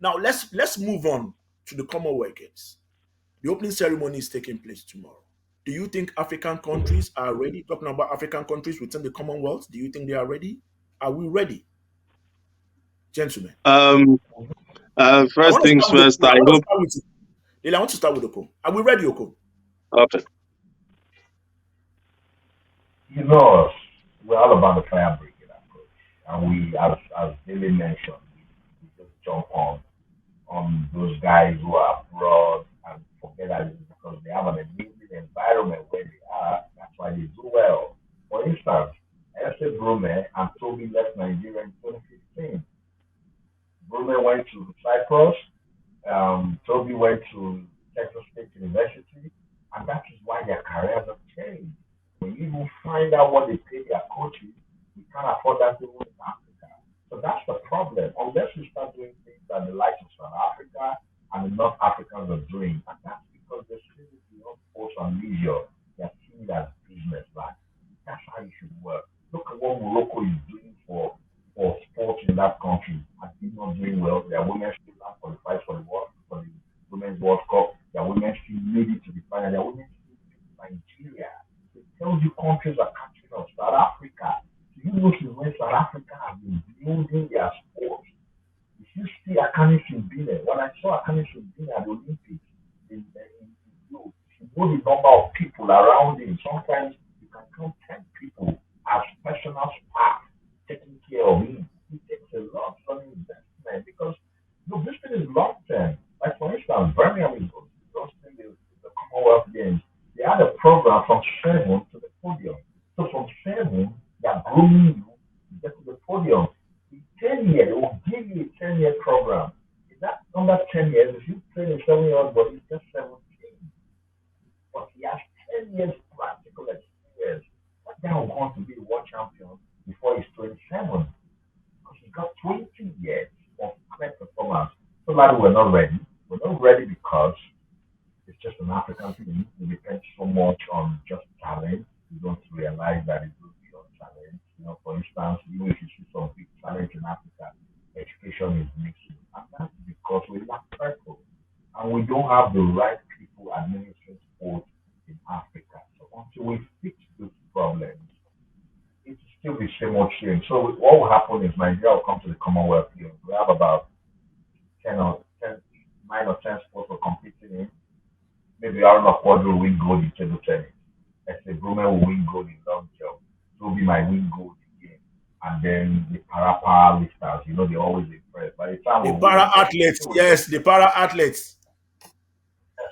Now let's move on to the Commonwealth Games. The opening ceremony is taking place tomorrow. Do you think African countries are ready? Talking about African countries within the Commonwealth, do you think they are ready? Are we ready, gentlemen? Um, I First want to things start with first, Oko. I I want to hope. start with you. Lila, I want to start with Oko. Are we ready, Oko? Okay. You know, we're all about the fire brigade approach, and as Dele mentioned, we just jump on those guys who are abroad and forget that it's because they have an amazing environment where they are. That's why they do well. For instance, Ese Brume and Toby left Nigeria in 2015. Brume went to Cyprus. Toby went to Texas State University, and that is why their careers have changed. When you even find out what they pay their coaches, we can't afford that even in Africa. So that's the problem. Unless we start doing things that the likes of South Africa and the North Africans are doing, and that's because they're still beyond sports and leisure. They're seeing it as business like. That's how it should work. Look at what Morocco is doing for sports in that country. And they're not doing well. Their women still not qualified for the Women's World Cup. Their women still made it to the final. Their women still beat Nigeria. It tells you countries are catching up. South Africa. Do you know since when South Africa has been building their sports? If you see Akane Simbine, when I saw Akane Simbine at the Olympics in Rio, you know the number of people around him. Sometimes you can count 10 people as personal staff taking care of him. It takes a lot of investment because this thing is long term. Like for instance, Birmingham is hosting the Commonwealth Games. They had a program from seven to the podium. So from seven, they're grooming you to get to the podium. In 10 years, they will give you a 10-year program. In that under 10 years, if you train a 7-year-old body, it's just 17. But he has 10 years practical experience. That guy will want to be a world champion before he's 27 because he's got 20 years of clear performance. So, like, we're not ready. We're not ready because it's just an African thing. We depend so much on just talent. We don't realize that it will be on talent. For instance, even if you see some big talent in Africa, education is missing. And that's because we lack purpose. And we don't have the right people administering sports in Africa. So until we fix those problems, it's still the same old thing. So what will happen is Nigeria will come to the Commonwealth Games. We have about 10 or 10, 9 or 10 sports we're competing in. Maybe Aaron Akwadro will win gold in table tennis. Let's say Brume will win gold in long jump. Toby might win gold again. And then the para power listers, they always impress. By the time The we win, para athletes, yes, the para athletes.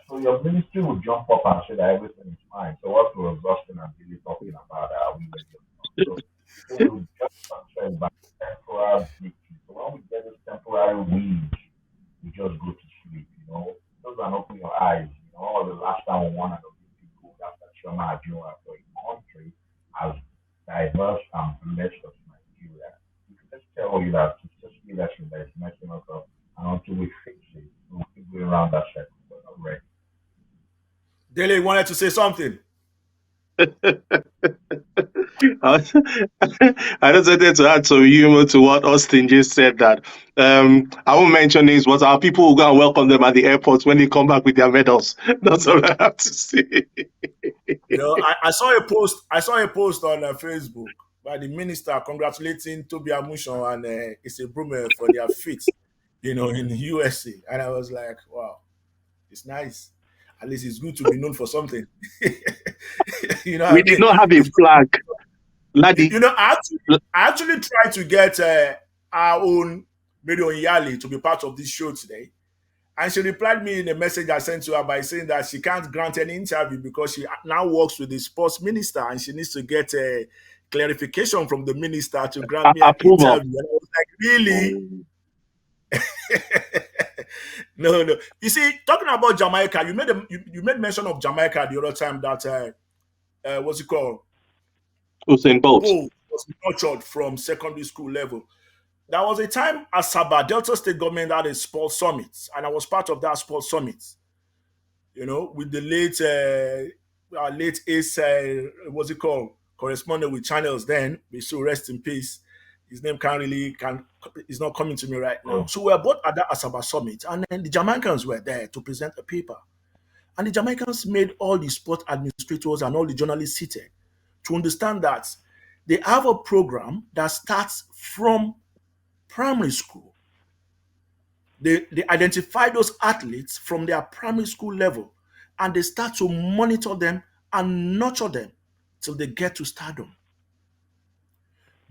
so your ministry will jump up and say that everything is fine. So what was Austin and Billy talking about? Are we ready or not? So people will just concerned by temporary victory. So when we get this temporary wins, we just go to sleep. Those are open your eyes. The last time we won an Olympic gold after Choma Ajua for a country as diverse and blessed as Nigeria. We can just tell you that it's just leadership that is messing us up. And until we fix it, we'll keep going around that circle. We're not ready. Dele wanted to say something. I just wanted to add some humor to what Austin just said that I won't mention names, but our people will go and welcome them at the airport when they come back with their medals. That's all I have to say. I saw a post. I saw a post on Facebook by the minister congratulating Toby Amushon and Ise Brume for their feat, in the USA. And I was like, wow, it's nice. At least it's good to be known for something. You know what We I did mean? not have a It's good. flag. Ladi, I actually tried to get our own Marion Yali to be part of this show today. And she replied me in a message I sent to her by saying that she can't grant any interview because she now works with the sports minister and she needs to get a clarification from the minister to grant me an approval. interview. And I was like, really? No, no. You see, talking about Jamaica, you made mention of Jamaica the other time that what's it called? Usain Bolt. Bull was nurtured from secondary school level. There was a time Asaba, Delta State government had a sports summit, and I was part of that sports summit. With the late ace, what's it called? Correspondent with Channels then, we still rest in peace. His name is not coming to me right now. So we were both at that Asaba summit, and then the Jamaicans were there to present a paper. And the Jamaicans made all the sport administrators and all the journalists seated to understand that they have a program that starts from primary school. They identify those athletes from their primary school level, and they start to monitor them and nurture them till they get to stardom.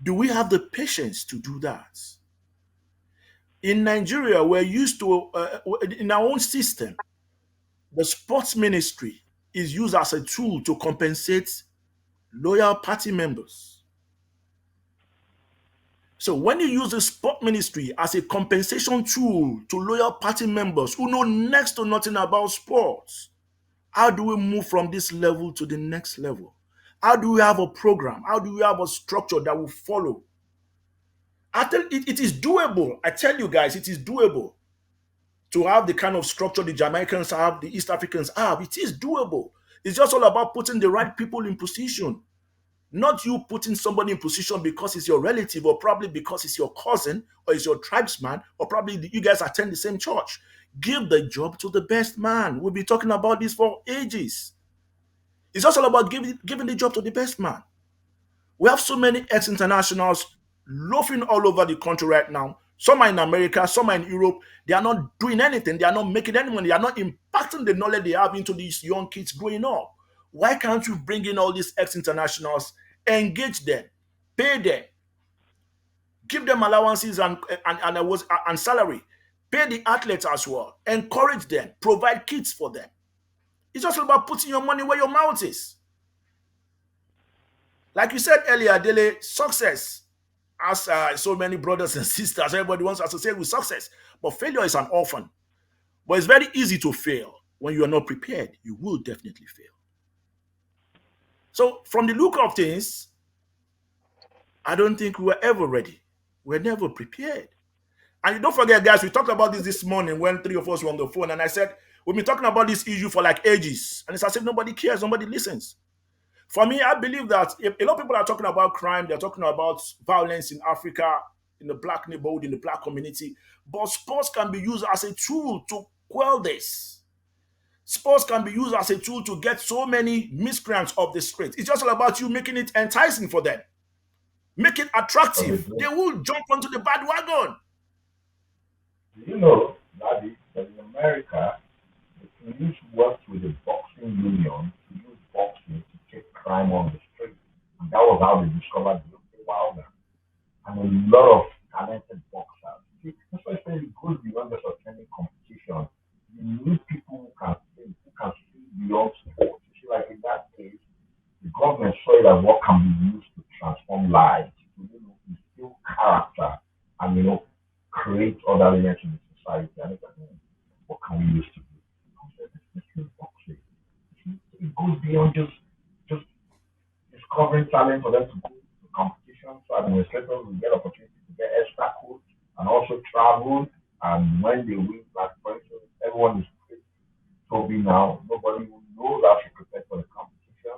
Do we have the patience to do that? In Nigeria, we're used to, in our own system, the sports ministry is used as a tool to compensate loyal party members. So when you use the sport ministry as a compensation tool to loyal party members who know next to nothing about sports, how do we move from this level to the next level? How do we have a program? How do we have a structure that will follow? It is doable. I tell you guys, it is doable to have the kind of structure the Jamaicans have, the East Africans have. It is doable. It's just all about putting the right people in position. Not you putting somebody in position because it's your relative, or probably because it's your cousin, or it's your tribesman, or probably you guys attend the same church. Give the job to the best man. We'll be talking about this for ages. It's just all about giving the job to the best man. We have so many ex-internationals loafing all over the country right now. Some are in America, some are in Europe. They are not doing anything. They are not making any money. They are not impacting the knowledge they have into these young kids growing up. Why can't you bring in all these ex-internationals, engage them, pay them, give them allowances and salary, pay the athletes as well, encourage them, provide kits for them? It's just about putting your money where your mouth is. Like you said earlier, Dele, success has so many brothers and sisters. Everybody wants to associate with success, but failure is an orphan. But it's very easy to fail. When you are not prepared, you will definitely fail. So from the look of things, I don't think we were ever ready. We're never prepared. And don't forget, guys, we talked about this morning when three of us were on the phone, and I said, we've been talking about this issue for like ages. And it's as if nobody cares, nobody listens. For me, I believe that a lot of people are talking about crime, they're talking about violence in Africa, in the black neighborhood, in the black community. But sports can be used as a tool to quell this. Sports can be used as a tool to get so many miscreants off the street. It's just all about you making it enticing for them. Make it attractive. They will jump onto the bandwagon. You know, Ladi, that in America, the police worked with the boxing union to use boxing to take crime on the street. And that was how they discovered Wilder and a lot of talented boxers. See, that's why I say it goes beyond just attending competition. You need people who can see beyond sports. You see, like in that case, the government saw it as what can be used to transform lives, to instill character, and create other elements in the society. And it's like, what can we use to do? Let's use boxing. It goes beyond just discovering talent for them to go to competition. So administrators will get opportunity to get extra coach and also travel. And when they win, like for instance, everyone is Toby now. Nobody will know that she prepared for the competition.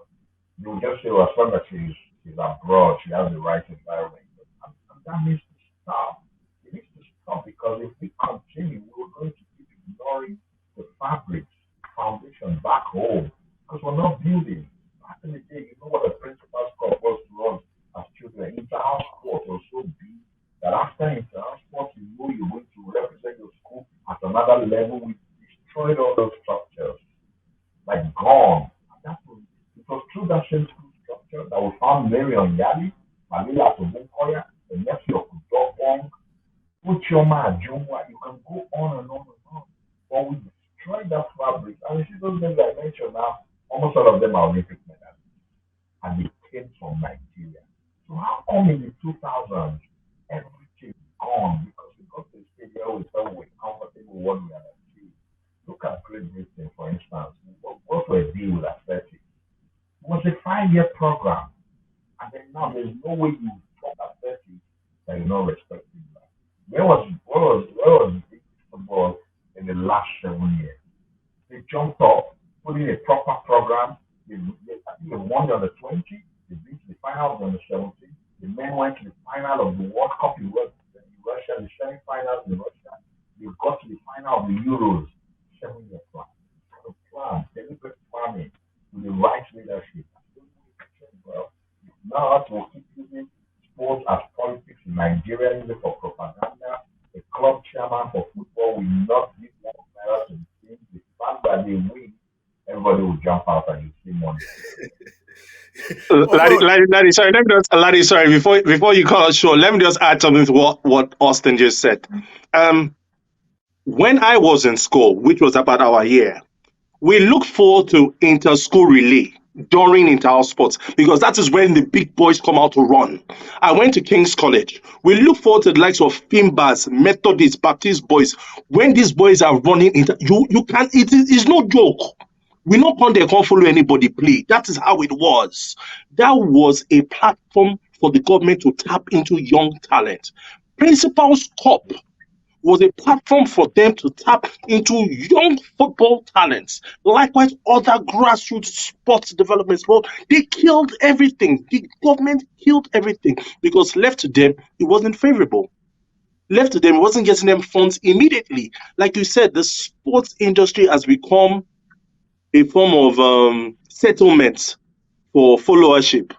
You will just say, well, as long as she's abroad, she has the right environment. And that needs to stop. It needs to stop because if we continue, we're going to keep ignoring the fabrics, foundation back home because we're not building. Back in the day, you know what the principal sport was to us as children. Inter-house sport was so big that after inter-house sport, you know you're going to represent your school at another level. We destroyed all those structures, like gone. And it was through that same school structure that we found Marion Yali, Manila Tobukoya, the nephew of Kudopong, Uchoma Ajumwa. You can go on and on and on. But we destroyed that fabric. And you see those names I mentioned now, almost all of them are Olympic medalists. And they came from Nigeria. So how come in the 2000s, everything gone? Because we got to a stage where we felt we're comfortable with what we had achieved. Look at Great Britain, for instance. What was a deal with athletics? It was a 5-year program. And then now there's no way you talk athletics that you're not respecting that. Where was big football in the last 7 years? They jumped up, put in a proper program. I think they won the under 20. They reached the finals on the 17. The men went to the final of the World Cup in Russia, the semi-finals in Russia. They got to the final of the Euros. 7 year plan. A plan, deliberate planning with the right leadership. Well, now to keep using sports as politics in Nigeria, using for propaganda. A club chairman for football will not give more naira to the team. The fact that they win, everybody will jump out and you see money. Ladi, sorry, let me just, Ladi, sorry, before you cut us short, let me just add something to what Austin just said. When I was in school, which was about our year, we looked forward to inter-school relay during inter-house sports because that is when the big boys come out to run. I went to King's College. We look forward to the likes of Fimbas, Methodists, Baptist boys. When these boys are running, you can't. It's no joke. We not on there can't follow anybody play. That is how it was. That was a platform for the government to tap into young talent. Principal's Cup was a platform for them to tap into young football talents. Likewise, other grassroots sports developments. Well, they killed everything. The government killed everything because left to them, it wasn't favorable. Left to them, it wasn't getting them funds immediately. Like you said, the sports industry has become a form of settlement for followership,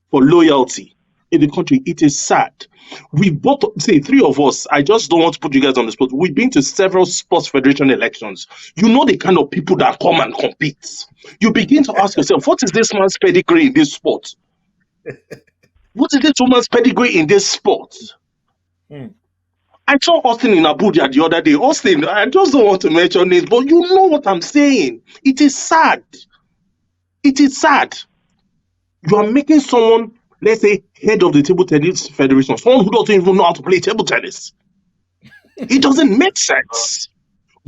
for loyalty in the country. It is sad. We both, say, three of us, I just don't want to put you guys on the spot. We've been to several sports federation elections. You know the kind of people that come and compete. You begin to ask yourself, what is this man's pedigree in this sport? What is this woman's pedigree in this sport? I saw Austin in Abuja the other day. Austin, I just don't want to mention names, but you know what I'm saying. It is sad. It is sad. You are making someone, let's say, head of the table tennis federation, someone who doesn't even know how to play table tennis. It doesn't make sense.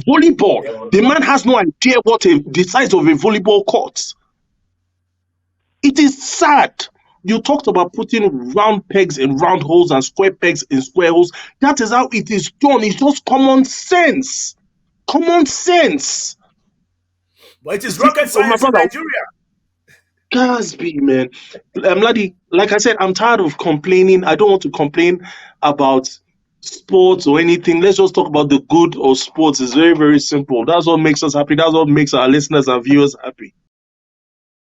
Volleyball, the man has no idea what the size of a volleyball court. It is sad. You talked about putting round pegs in round holes and square pegs in square holes. That is how it is done. It's just common sense. Common sense. But it is rocket science in Nigeria. Gasby, man. Ladi, like I said, I'm tired of complaining. I don't want to complain about sports or anything. Let's just talk about the good of sports. It's very, very simple. That's what makes us happy. That's what makes our listeners and viewers happy.